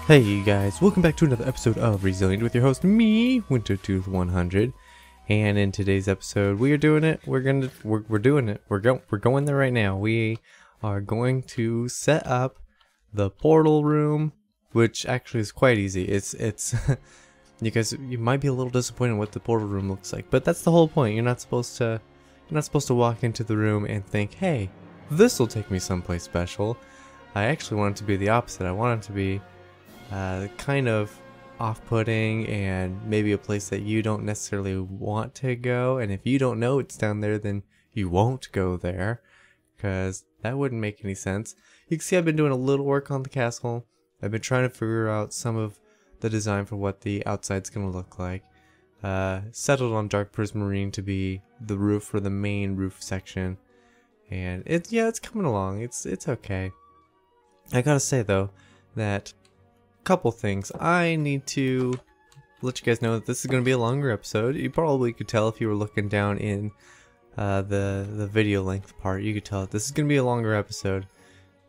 Hey you guys, welcome back to another episode of Resilient with your host, me, Wintertooth100. And in today's episode, we are doing it. We're doing it. We're going there right now. We are going to set up the portal room, which actually is quite easy. It's you guys, you might be a little disappointed what the portal room looks like, but that's the whole point. You're not supposed to walk into the room and think, hey, this will take me someplace special. I actually want it to be the opposite. I want it to be kind of off-putting and maybe a place that you don't necessarily want to go, and if you don't know it's down there, then you won't go there, because that wouldn't make any sense. You can see I've been doing a little work on the castle. I've been trying to figure out some of the design for what the outside's gonna look like. Settled on dark prismarine to be the roof for the main roof section, and it's coming along. It's okay. I gotta say though that couple things. I need to let you guys know that this is going to be a longer episode. You probably could tell if you were looking down in the video length part. You could tell that this is going to be a longer episode.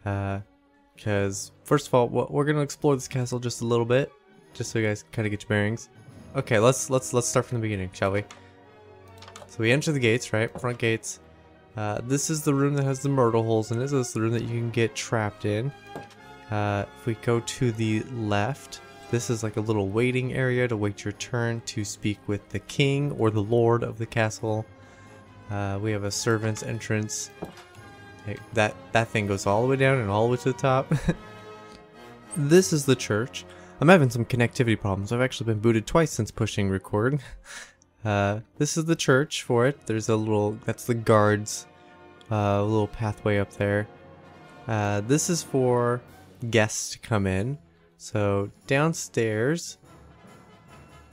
Because first of all, we're going to explore this castle just a little bit, just so you guys kind of get your bearings. Okay, let's start from the beginning, shall we? So we enter the gates, right? Front gates. This is the room that has the myrtle holes in it. So this is the room that you can get trapped in. If we go to the left, this is like a little waiting area to wait your turn to speak with the king or the lord of the castle. We have a servant's entrance. Okay, that thing goes all the way down and all the way to the top. This is the church. I'm having some connectivity problems. I've actually been booted twice since pushing record. This is the church for it. There's a little, that's the guards, little pathway up there. This is for guests to come in. So downstairs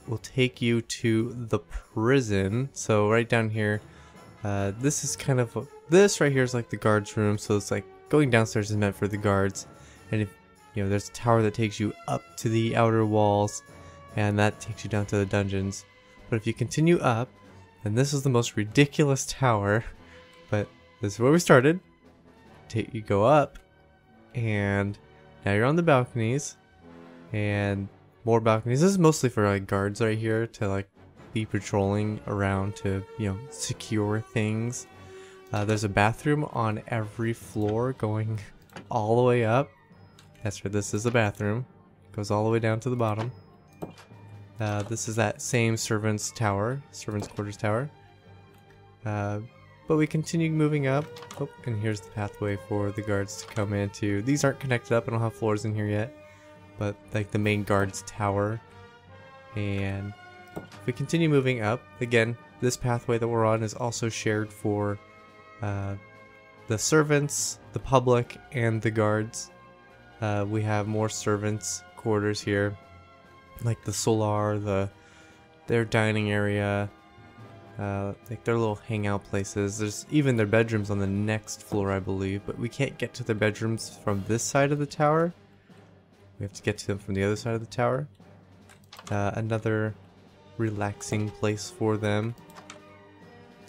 will take you to the prison. So right down here, this is kind of this right here is like the guards room. So it's like going downstairs is meant for the guards, and if you know, there's a tower that takes you up to the outer walls, and that takes you down to the dungeons. But if you continue up, then this is the most ridiculous tower, but this is where we started. You go up, and now you're on the balconies, and more balconies. This is mostly for like guards right here to like be patrolling around to, you know, secure things. There's a bathroom on every floor going all the way up. That's right, this is a bathroom. Goes all the way down to the bottom. This is that same servant's quarters tower. But we continue moving up. Oh, and here's the pathway for the guards to come into. These aren't connected up. I don't have floors in here yet. But like the main guards tower. And if we continue moving up, again, this pathway that we're on is also shared for the servants, the public, and the guards. We have more servants' quarters here, like the solar, their dining area. Like their little hangout places. There's even their bedrooms on the next floor, I believe, but we can't get to their bedrooms from this side of the tower. We have to get to them from the other side of the tower. Another relaxing place for them.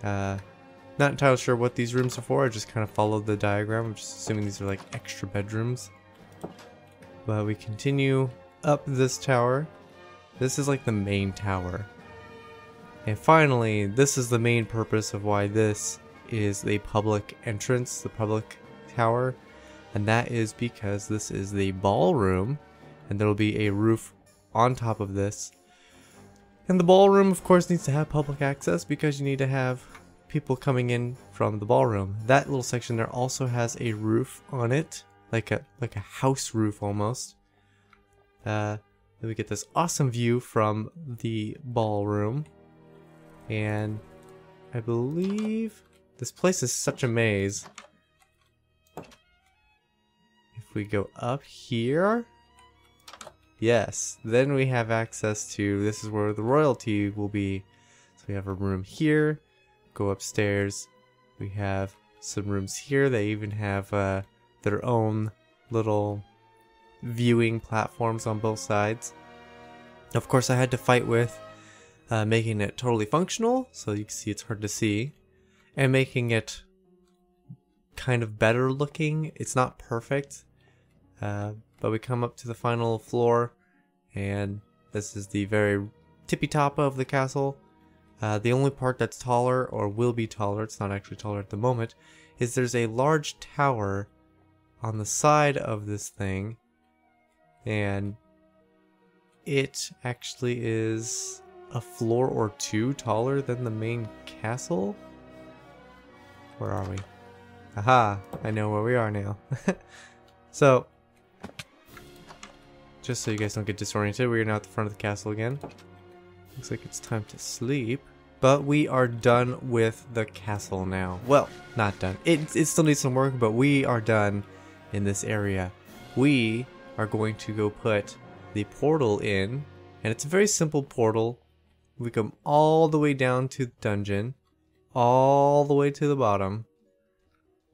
Not entirely sure what these rooms are for. I just kind of followed the diagram. I'm just assuming these are like extra bedrooms. But we continue up this tower. This is like the main tower. And finally, this is the main purpose of why this is the public entrance, the public tower. And that is because this is the ballroom, and there will be a roof on top of this. And the ballroom, of course, needs to have public access because you need to have people coming in from the ballroom. That little section there also has a roof on it, like a house roof almost. Then we get this awesome view from the ballroom. And I believe this place is such a maze. If we go up here, yes, then we have access to, this is where the royalty will be. So we have a room here, go upstairs, we have some rooms here. They even have their own little viewing platforms on both sides. Of course, I had to fight with making it totally functional, so you can see it's hard to see, and making it kind of better looking. It's not perfect, but but we come up to the final floor, and this is the very tippy top of the castle. The only part that's taller, or will be taller, it's not actually taller at the moment, is there's a large tower on the side of this thing, and it actually is a floor or two taller than the main castle? Where are we? Aha! I know where we are now. So, just so you guys don't get disoriented, we're now at the front of the castle again. Looks like it's time to sleep. But we are done with the castle now. Well, not done. It still needs some work, but we are done in this area. We are going to go put the portal in, and it's a very simple portal. We come all the way down to the dungeon, all the way to the bottom.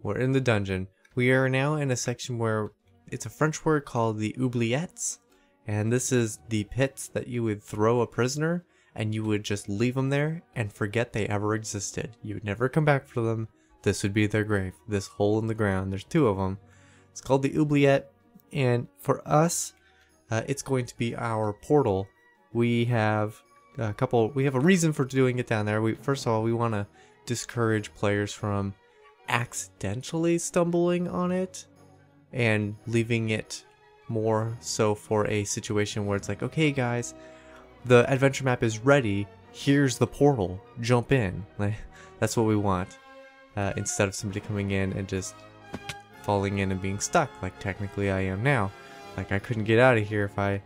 We're in the dungeon. We are now in a section where it's a French word called the oubliettes, and this is the pits that you would throw a prisoner, and you would just leave them there and forget they ever existed. You would never come back for them. This would be their grave. This hole in the ground. There's two of them. It's called the oubliette, and for us, it's going to be our portal. We have a reason for doing it down there. First of all, we want to discourage players from accidentally stumbling on it and leaving it more so for a situation where it's like, okay guys, the adventure map is ready, here's the portal, jump in. Like, that's what we want, instead of somebody coming in and just falling in and being stuck, like technically I am now. Like, I couldn't get out of here if I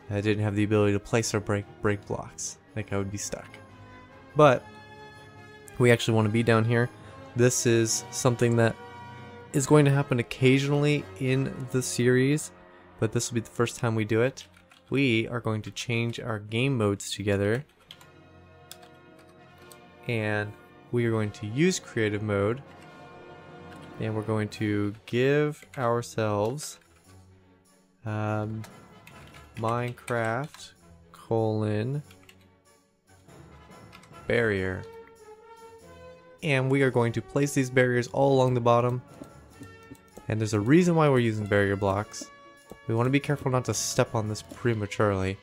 didn't have the ability to place or break blocks. Like, I would be stuck. But we actually want to be down here. This is something that is going to happen occasionally in the series, but this will be the first time we do it. We are going to change our game modes together, and we are going to use creative mode, and we're going to give ourselves Minecraft : barrier, and we are going to place these barriers all along the bottom. And there's a reason why we're using barrier blocks. We want to be careful not to step on this prematurely.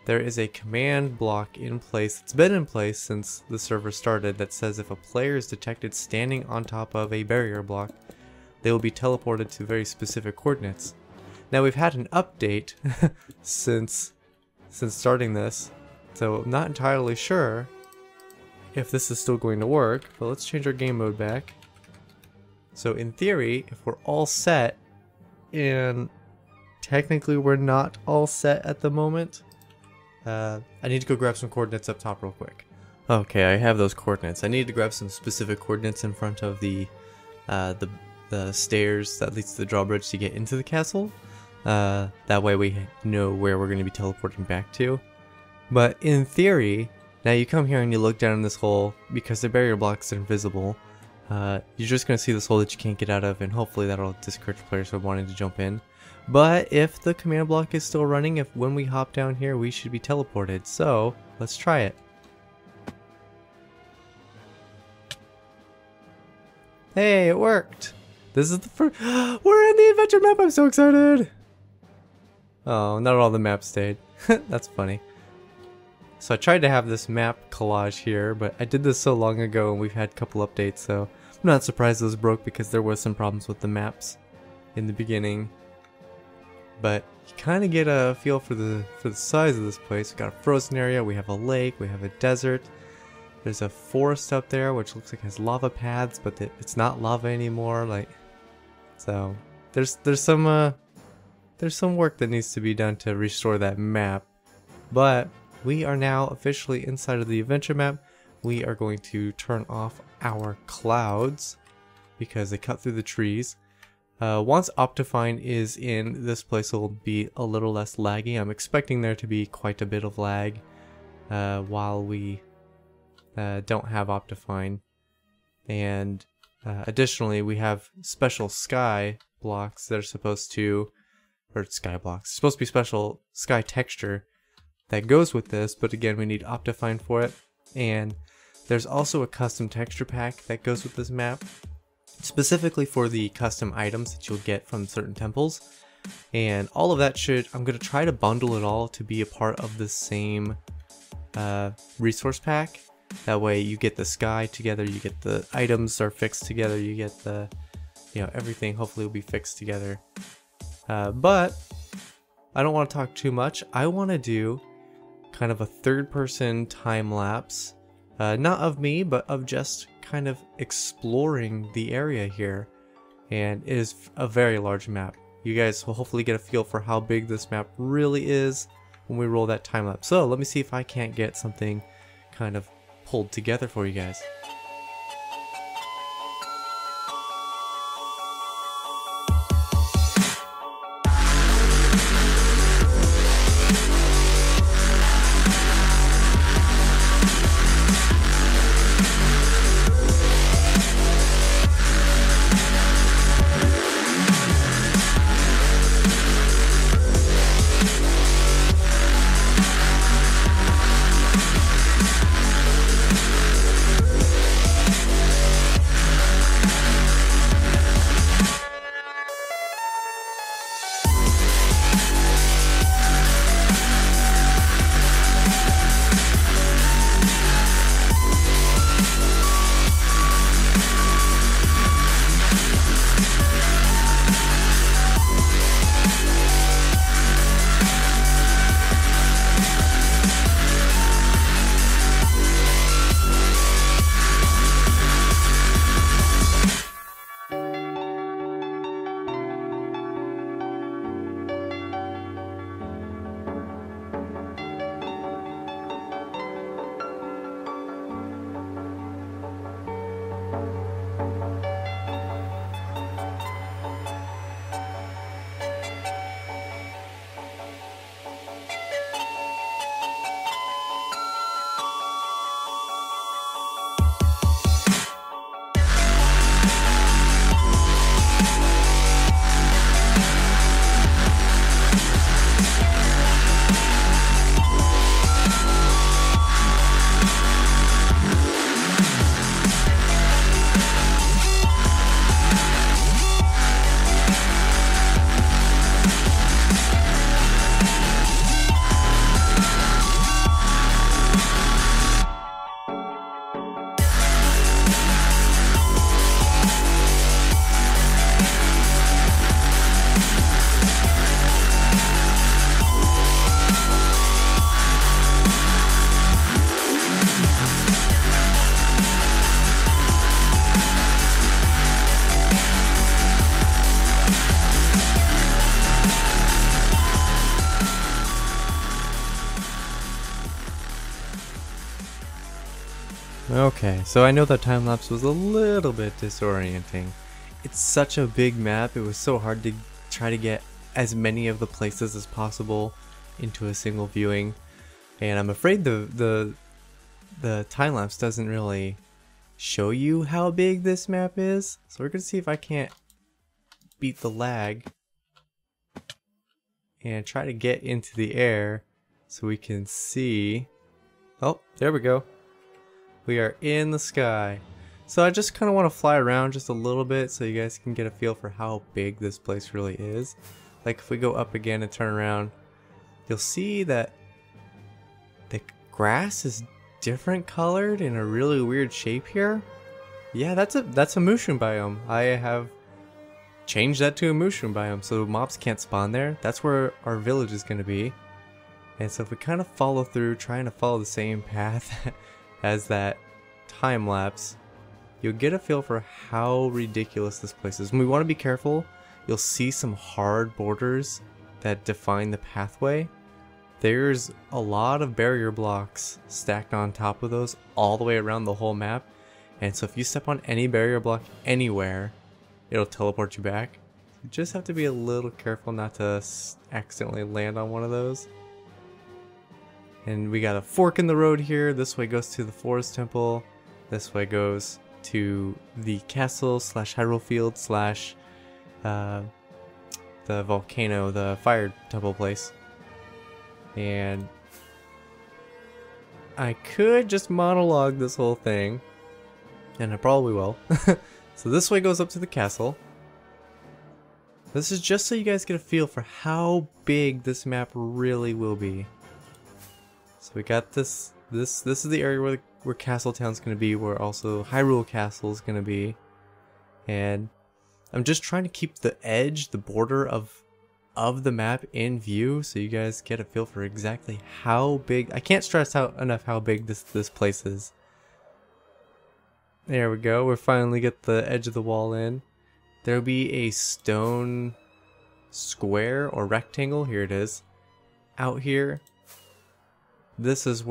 There is a command block in place. It's been in place since the server started that says if a player is detected standing on top of a barrier block, they will be teleported to very specific coordinates. Now we've had an update since starting this, so I'm not entirely sure if this is still going to work, but let's change our game mode back. So in theory, if we're all set, and technically we're not all set at the moment, I need to go grab some coordinates up top real quick. Okay, I have those coordinates. I need to grab some specific coordinates in front of the stairs that leads to the drawbridge to get into the castle. That way we know where we're going to be teleporting back to. But in theory, now you come here and you look down in this hole, because the barrier blocks are invisible. You're just going to see this hole that you can't get out of, and hopefully that'll discourage players from wanting to jump in. But if the command block is still running, when we hop down here, we should be teleported. So let's try it. Hey, it worked! This is the first. We're in the adventure map! I'm so excited! Oh, not all the maps stayed. That's funny. So I tried to have this map collage here, but I did this so long ago and we've had a couple updates, so I'm not surprised those broke because there was some problems with the maps in the beginning. But you kind of get a feel for the size of this place. We've got a frozen area, we have a lake, we have a desert. There's a forest up there which looks like it has lava paths, but it's not lava anymore. Like, so there's some work that needs to be done to restore that map. But we are now officially inside of the adventure map. We are going to turn off our clouds because they cut through the trees. Once Optifine is in, this place will be a little less laggy. I'm expecting there to be quite a bit of lag while we don't have Optifine. And additionally, we have special sky blocks that are supposed to, or sky blocks, it's supposed to be special sky texture that goes with this, but again, we need Optifine for it. And there's also a custom texture pack that goes with this map, specifically for the custom items that you'll get from certain temples. And all of that I'm going to try to bundle it all to be a part of the same resource pack. That way you get the sky together, you get the items are fixed together, you get the, everything hopefully will be fixed together. But I don't want to talk too much. I want to do kind of a third-person time lapse, not of me, but of just kind of exploring the area here. And it is a very large map. You guys will hopefully get a feel for how big this map really is when we roll that time lapse. So let me see if I can't get something kind of pulled together for you guys. Okay, so I know that time lapse was a little bit disorienting. It's such a big map, it was so hard to try to get as many of the places as possible into a single viewing. And I'm afraid the time lapse doesn't really show you how big this map is. So we're gonna see if I can't beat the lag and try to get into the air so we can see. Oh, there we go. We are in the sky. So I just kind of want to fly around just a little bit so you guys can get a feel for how big this place really is. Like if we go up again and turn around, you'll see that the grass is different colored in a really weird shape here. Yeah, that's a mushroom biome. I have changed that to a mushroom biome so mobs can't spawn there. That's where our village is going to be. And so if we kind of follow through, trying to follow the same path as that time lapse, you'll get a feel for how ridiculous this place is. And we want to be careful. You'll see some hard borders that define the pathway. There's a lot of barrier blocks stacked on top of those all the way around the whole map. And so if you step on any barrier block anywhere, it'll teleport you back. You just have to be a little careful not to accidentally land on one of those. And we got a fork in the road here. This way goes to the Forest Temple. This way goes to the castle slash Hyrule Field slash the volcano, the fire temple place. And I could just monologue this whole thing, and I probably will. So this way goes up to the castle. This is just so you guys get a feel for how big this map really will be. So we got this. This is the area where Castletown's gonna be, where also Hyrule Castle is gonna be, and I'm just trying to keep the edge, the border of the map in view, so you guys get a feel for exactly how big. I can't stress out enough how big this place is. There we go. We finally get the edge of the wall in. There'll be a stone square or rectangle. Here it is. Out here. This is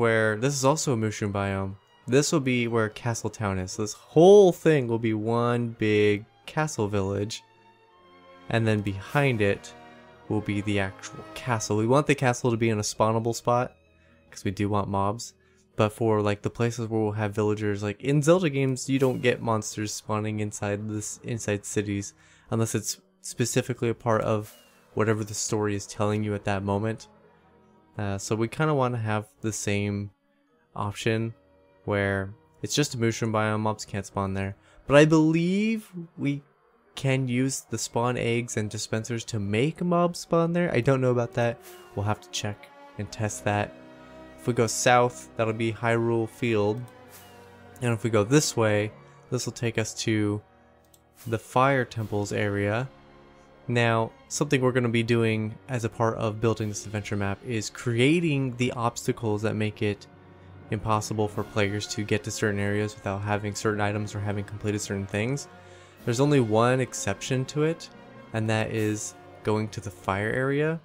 also a mushroom biome. This will be where Castletown is. So this whole thing will be one big castle village. And then behind it will be the actual castle. We want the castle to be in a spawnable spot, because we do want mobs. But for like the places where we'll have villagers, like in Zelda games, you don't get monsters spawning inside cities unless it's specifically a part of whatever the story is telling you at that moment. So we kind of want to have the same option where it's just a mushroom biome, mobs can't spawn there. But I believe we can use the spawn eggs and dispensers to make mobs spawn there. I don't know about that. We'll have to check and test that. If we go south, that'll be Hyrule Field. And if we go this way, this will take us to the Fire Temples area. Now, something we're going to be doing as a part of building this adventure map is creating the obstacles that make it impossible for players to get to certain areas without having certain items or having completed certain things. There's only one exception to it, and that is going to the fire area.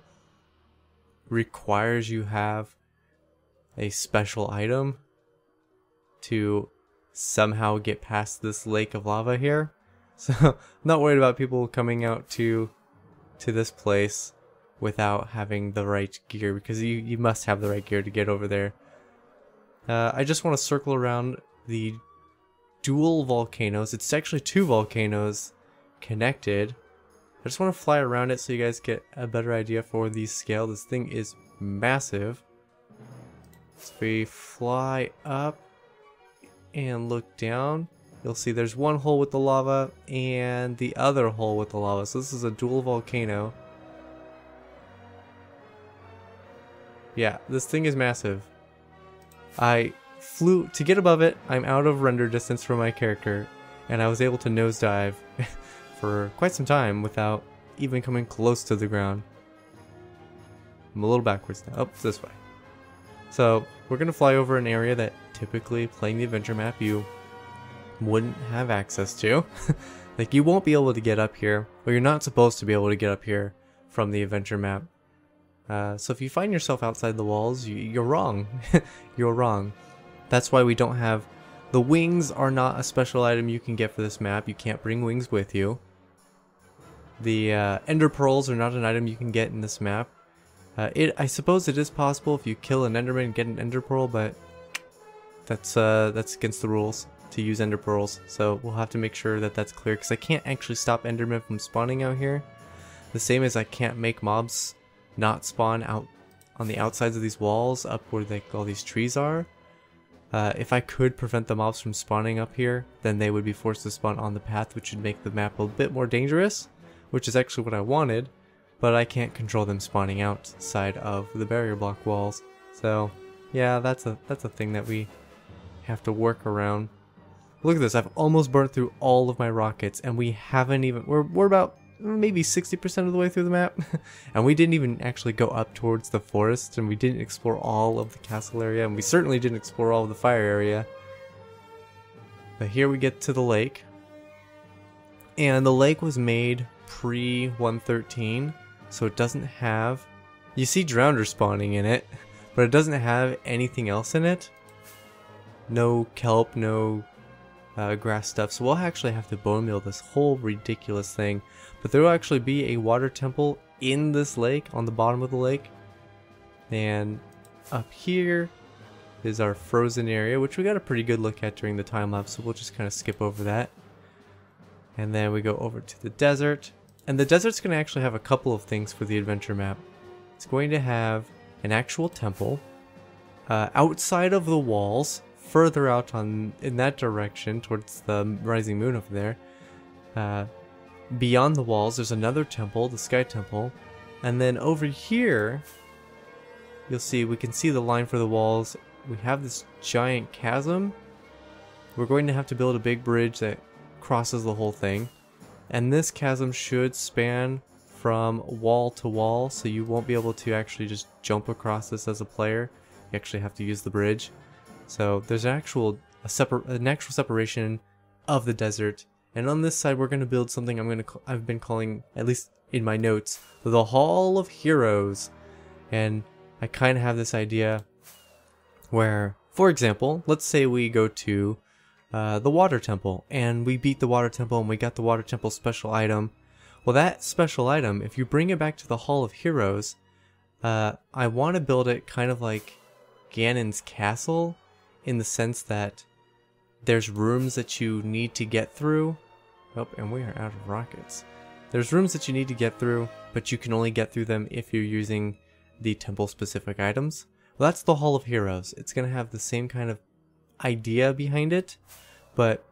Requires you have a special item to somehow get past this lake of lava here. So I'm not worried about people coming out to this place without having the right gear, because you must have the right gear to get over there. I just want to circle around the dual volcanoes. It's actually two volcanoes connected. I just want to fly around it so you guys get a better idea for the scale. This thing is massive. So if we fly up and look down, you'll see there's one hole with the lava and the other hole with the lava. So this is a dual volcano. Yeah, this thing is massive. I flew to get above it. I'm out of render distance from my character, and I was able to nosedive for quite some time without even coming close to the ground. I'm a little backwards now. Oh, this way. So we're gonna fly over an area that typically playing the adventure map you wouldn't have access to. Like, you won't be able to get up here, or you're not supposed to be able to get up here from the adventure map. So if you find yourself outside the walls, you're wrong. You're wrong. That's why we don't have... The wings are not a special item you can get for this map. You can't bring wings with you. The ender pearls are not an item you can get in this map. I suppose it is possible if you kill an enderman and get an ender pearl, but that's against the rules to use ender pearls. So we'll have to make sure that that's clear, because I can't actually stop endermen from spawning out here. The same as I can't make mobs not spawn out on the outsides of these walls up where all these trees are. If I could prevent the mobs from spawning up here, then they would be forced to spawn on the path, which would make the map a bit more dangerous, which is actually what I wanted, but I can't control them spawning outside of the barrier block walls. So yeah, that's a thing that we have to work around. Look at this, I've almost burnt through all of my rockets, and we haven't even, we're about maybe 60% of the way through the map. And we didn't even actually go up towards the forest, and we didn't explore all of the castle area, and we certainly didn't explore all of the fire area. But here we get to the lake. And the lake was made pre-113, so it doesn't have... You see Drowner spawning in it, but it doesn't have anything else in it. No kelp, no grass stuff, so we'll actually have to bone meal this whole ridiculous thing. But there will actually be a water temple in this lake, on the bottom of the lake. And up here is our frozen area, which we got a pretty good look at during the time lapse, so we'll just kind of skip over that. And then we go over to the desert. And the desert's going to actually have a couple of things for the adventure map. It's going to have an actual temple outside of the walls, further out in that direction towards the rising moon over there. beyond the walls, there's another temple, the Sky Temple. And then over here, you'll see, we can see the line for the walls. We have this giant chasm. We're going to have to build a big bridge that crosses the whole thing. And this chasm should span from wall to wall, so you won't be able to actually just jump across this as a player. You actually have to use the bridge. So there's an actual separation of the desert. And on this side, we're going to build something I've been calling, at least in my notes, the Hall of Heroes. And I kind of have this idea where, for example, let's say we go to the Water Temple, and we beat the Water Temple, and we got the Water Temple special item. Well, that special item, if you bring it back to the Hall of Heroes, I want to build it kind of like Ganon's castle, in the sense that there's rooms that you need to get through. Oh, and we are out of rockets. There's rooms that you need to get through, but you can only get through them if you're using the temple-specific items. Well, that's the Hall of Heroes. It's going to have the same kind of idea behind it, but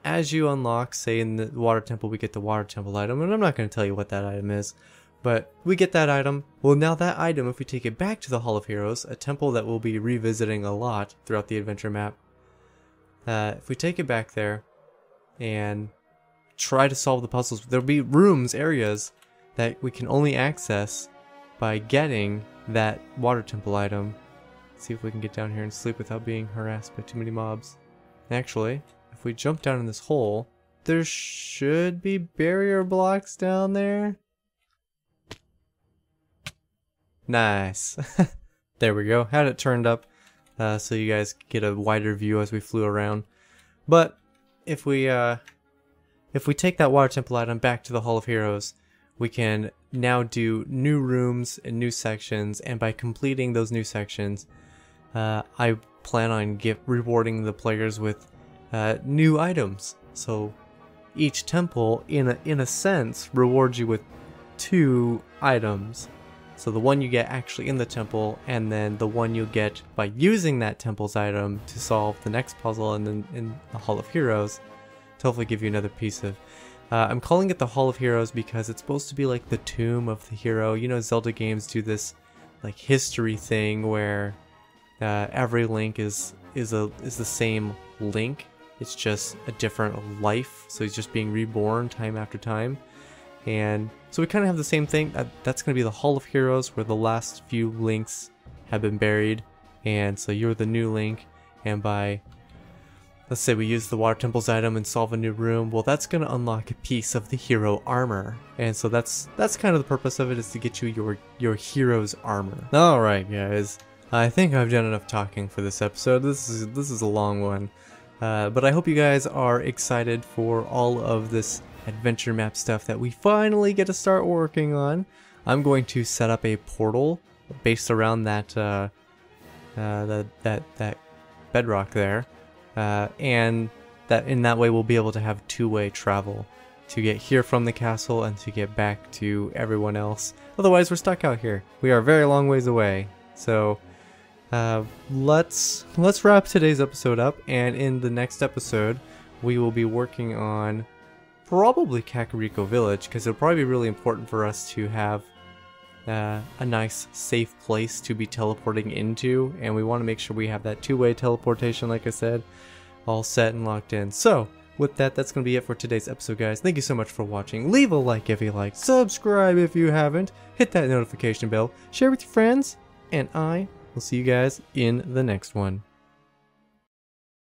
as you unlock, say in the Water Temple, we get the Water Temple item, and I'm not going to tell you what that item is, but we get that item. Well, now that item, if we take it back to the Hall of Heroes, a temple that we'll be revisiting a lot throughout the adventure map, if we take it back there and try to solve the puzzles, there'll be rooms, areas that we can only access by getting that Water Temple item. Let's see if we can get down here and sleep without being harassed by too many mobs. Actually, if we jump down in this hole, there should be barrier blocks down there. Nice. There we go. Had it turned up so you guys get a wider view as we flew around. But if we take that Water Temple item back to the Hall of Heroes, we can now do new rooms and new sections, and by completing those new sections, I plan on rewarding the players with new items. So each temple, in a sense, rewards you with 2 items. So the one you get actually in the temple, and then the one you'll get by using that temple's item to solve the next puzzle, and then in the Hall of Heroes to hopefully give you another piece of... I'm calling it the Hall of Heroes because it's supposed to be like the tomb of the hero. You know, Zelda games do this like history thing where every Link is the same Link. It's just a different life, so he's just being reborn time after time. And so we kind of have the same thing. That's going to be the Hall of Heroes, where the last few Links have been buried. And so you're the new Link, and by, let's say we use the Water Temple's item and solve a new room, well, that's going to unlock a piece of the hero armor. And so that's kind of the purpose of it, is to get you your hero's armor. Alright guys, I think I've done enough talking for this episode. This is a long one. But I hope you guys are excited for all of this adventure map stuff that we finally get to start working on. I'm going to set up a portal based around that that bedrock there, and that in that way we'll be able to have 2-way travel to get here from the castle and to get back to everyone else. Otherwise, we're stuck out here. We are a very long ways away. So let's wrap today's episode up, and in the next episode we will be working on probably Kakariko Village, because it'll probably be really important for us to have a nice safe place to be teleporting into, and we want to make sure we have that 2-way teleportation, like I said, all set and locked in. So with that, that's going to be it for today's episode, guys. Thank you so much for watching. Leave a like if you liked, subscribe if you haven't, hit that notification bell, share with your friends, and I will see you guys in the next one.